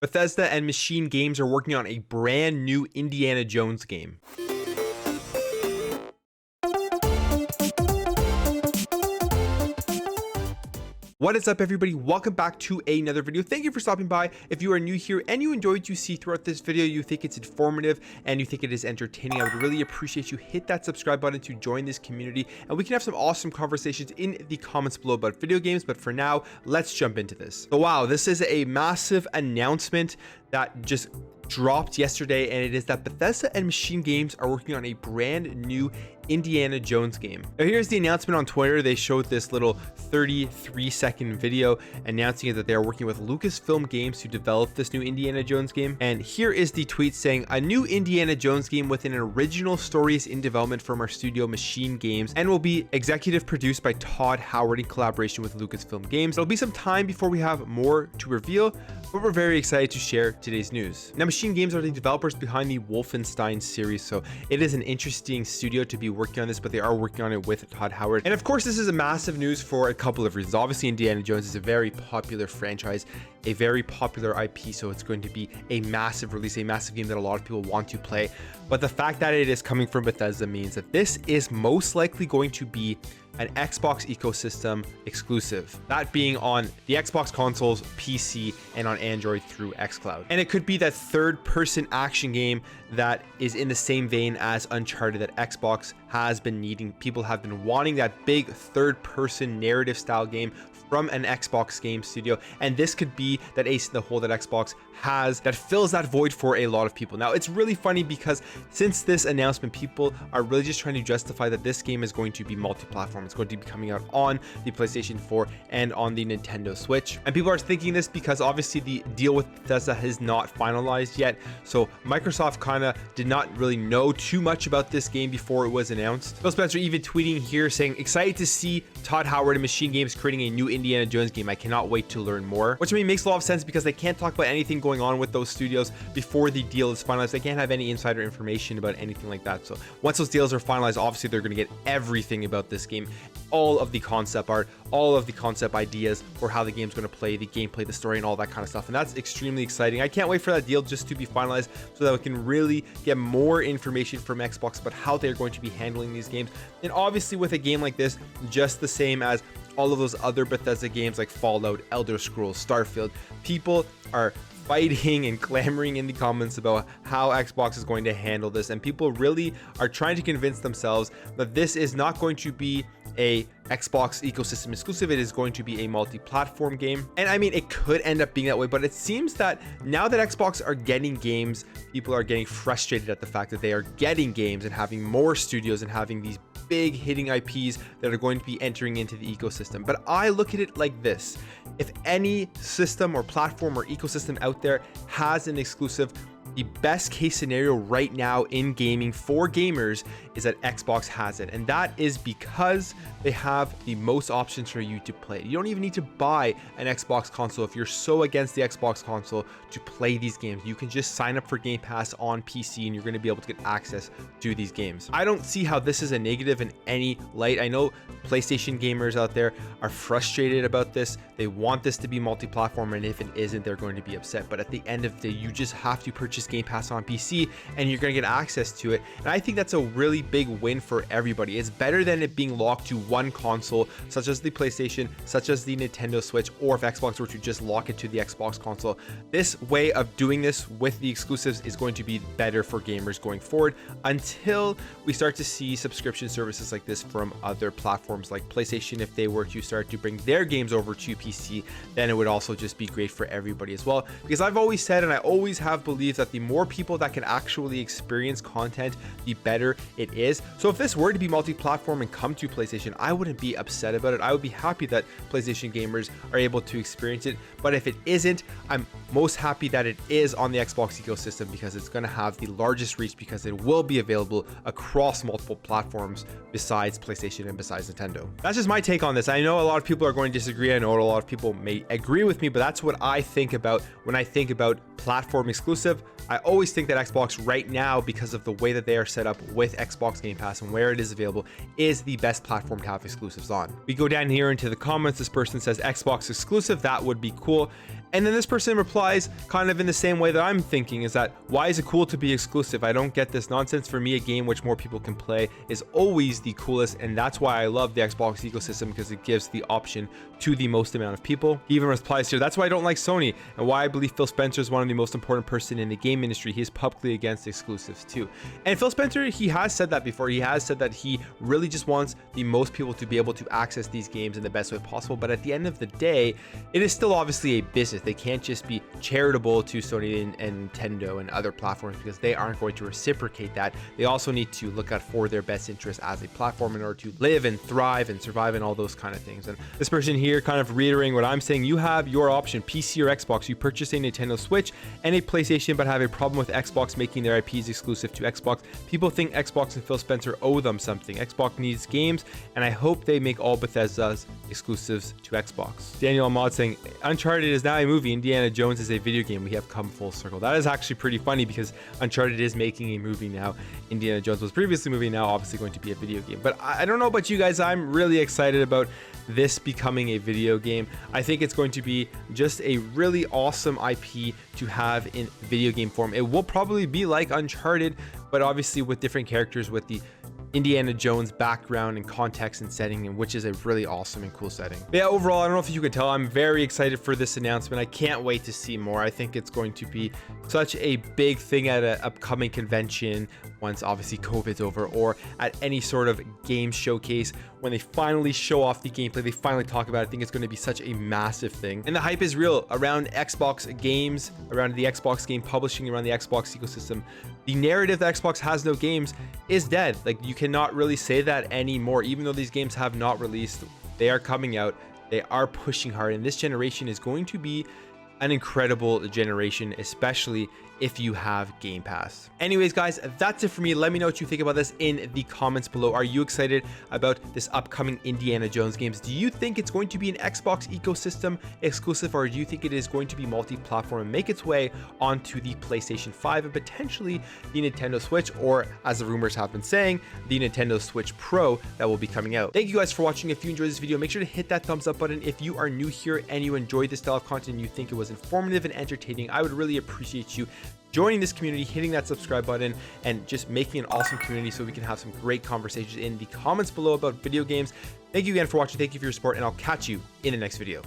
Bethesda and Machine Games are working on a brand new Indiana Jones game. What is up, everybody? Welcome back to another video. Thank you for stopping by. If you are new here and you enjoyed what you see throughout this video, you think it's informative and you think it is entertaining, I would really appreciate you hit that subscribe button to join this community, and we can have some awesome conversations in the comments below about video games. But for now, let's jump into this. So wow, this is a massive announcement that just dropped yesterday, and it is that Bethesda and Machine Games are working on a brand new Indiana Jones game. Now here's the announcement on Twitter. They showed this little 33-second video announcing that they are working with Lucasfilm Games to develop this new Indiana Jones game. And here is the tweet saying, a new Indiana Jones game with an original story is in development from our studio Machine Games and will be executive produced by Todd Howard in collaboration with Lucasfilm Games. It'll be some time before we have more to reveal, but we're very excited to share today's news. Now, Machine Games are the developers behind the Wolfenstein series, so it is an interesting studio to be working on this, but they are working on it with Todd Howard. And of course, this is a massive news for a couple of reasons. Obviously, Indiana Jones is a very popular franchise, a very popular IP, so it's going to be a massive release, a massive game that a lot of people want to play. But the fact that it is coming from Bethesda means that this is most likely going to be an Xbox ecosystem exclusive, that being on the Xbox consoles, PC, and on Android through xCloud. And it could be that third-person action game that is in the same vein as Uncharted that Xbox has been needing. People have been wanting that big third-person narrative style game from an Xbox game studio, and this could be that ace in the hole that Xbox has that fills that void for a lot of people. Now, it's really funny because since this announcement, people are really just trying to justify that this game is going to be multi-platform. It's going to be coming out on the PlayStation 4 and on the Nintendo Switch. And people are thinking this because obviously the deal with Bethesda has not finalized yet. So Microsoft kind of did not really know too much about this game before it was announced. Phil Spencer even tweeting here saying, excited to see Todd Howard and Machine Games creating a new Indiana Jones game. I cannot wait to learn more. Which I mean makes a lot of sense because they can't talk about anything going on with those studios before the deal is finalized. They can't have any insider information about anything like that. So once those deals are finalized, obviously they're going to get everything about this game, all of the concept art, all of the concept ideas for how the game's going to play, the gameplay, the story, and all that kind of stuff. And that's extremely exciting. I can't wait for that deal just to be finalized so that we can really get more information from Xbox about how they're going to be handling these games. And obviously with a game like this, just the same as all of those other Bethesda games like Fallout, Elder Scrolls, Starfield, people are fighting and clamoring in the comments about how Xbox is going to handle this, and people really are trying to convince themselves that this is not going to be a Xbox ecosystem exclusive. It is going to be a multi-platform game. And I mean, it could end up being that way, but it seems that now that Xbox are getting games, people are getting frustrated at the fact that they are getting games and having more studios and having these big hitting IPs that are going to be entering into the ecosystem. But I look at it like this: if any system or platform or ecosystem out there has an exclusive, the best case scenario right now in gaming for gamers is that Xbox has it. And that is because they have the most options for you to play. You don't even need to buy an Xbox console if you're so against the Xbox console to play these games. You can just sign up for Game Pass on PC and you're going to be able to get access to these games. I don't see how this is a negative in any light. I know PlayStation gamers out there are frustrated about this. They want this to be multi-platform, and if it isn't, they're going to be upset. But at the end of the day, you just have to purchase Game Pass on PC and you're going to get access to it. And I think that's a really big win for everybody. It's better than it being locked to one console, such as the PlayStation, such as the Nintendo Switch, or if Xbox were to just lock it to the Xbox console. This way of doing this with the exclusives is going to be better for gamers going forward until we start to see subscription services like this from other platforms like PlayStation. If they were to start to bring their games over to PC, then it would also just be great for everybody as well. Because I've always said, and I always have believed, that the more people that can actually experience content, the better it is. So if this were to be multi-platform and come to PlayStation, I wouldn't be upset about it. I would be happy that PlayStation gamers are able to experience it. But if it isn't, I'm most happy that it is on the Xbox ecosystem, because it's going to have the largest reach, because it will be available across multiple platforms besides PlayStation and besides Nintendo. That's just my take on this. I know a lot of people are going to disagree. I know a lot of people may agree with me, but that's what I think about when I think about platform exclusive I always think that Xbox right now, because of the way that they are set up with Xbox Game Pass and where it is available, is the best platform to have exclusives on. We go down here into the comments. This person says Xbox exclusive, that would be cool. And then this person replies kind of in the same way that I'm thinking, is that why is it cool to be exclusive? I don't get this nonsense. For me, a game which more people can play is always the coolest, and that's why I love the Xbox ecosystem, because it gives the option to the most amount of people. He even replies here, that's why I don't like Sony, and why I believe Phil Spencer is one of the most important person in the game industry. He is publicly against exclusives too. And Phil Spencer, he has said that before. He has said that he really just wants the most people to be able to access these games in the best way possible. But at the end of the day, it is still obviously a business. They can't just be charitable to Sony and Nintendo and other platforms, because they aren't going to reciprocate that. They also need to look out for their best interest as a platform in order to live and thrive and survive and all those kind of things. And this person here kind of reiterating what I'm saying, you have your option, PC or Xbox. You purchase a Nintendo Switch and a PlayStation, but have a problem with Xbox making their IPs exclusive to Xbox. People think Xbox and Phil Spencer owe them something. Xbox needs games, and I hope they make all Bethesda's exclusives to Xbox. Daniel Ahmad saying, Uncharted is now a movie. Indiana Jones is a video game. We have come full circle. That is actually pretty funny, because Uncharted is making a movie now. Indiana Jones was previously a movie, now obviously going to be a video game. But I don't know about you guys, I'm really excited about this becoming a video game. I think it's going to be just a really awesome IP to have in video game form. It will probably be like Uncharted, but obviously with different characters, with the Indiana Jones background and context and setting, and which is a really awesome and cool setting. But yeah, overall, I don't know if you could tell, I'm very excited for this announcement. I can't wait to see more. I think it's going to be such a big thing at an upcoming convention, once obviously COVID's over, or at any sort of game showcase. When they finally show off the gameplay, they finally talk about it, I think it's going to be such a massive thing. And the hype is real around Xbox games, around the Xbox game publishing, around the Xbox ecosystem. The narrative that Xbox has no games is dead. Like, you cannot really say that anymore. Even though these games have not released, they are coming out, they are pushing hard, and this generation is going to be an incredible generation, especially if you have Game Pass. Anyways, guys, that's it for me. Let me know what you think about this in the comments below. Are you excited about this upcoming Indiana Jones games? Do you think it's going to be an Xbox ecosystem exclusive, or do you think it is going to be multi-platform and make its way onto the PlayStation 5 and potentially the Nintendo Switch, or as the rumors have been saying, the Nintendo Switch Pro that will be coming out? Thank you guys for watching. If you enjoyed this video, make sure to hit that thumbs up button. If you are new here and you enjoyed this style of content and you think it was informative and entertaining, I would really appreciate you joining this community, hitting that subscribe button, and just making an awesome community so we can have some great conversations in the comments below about video games. Thank you again for watching. Thank you for your support, and I'll catch you in the next video.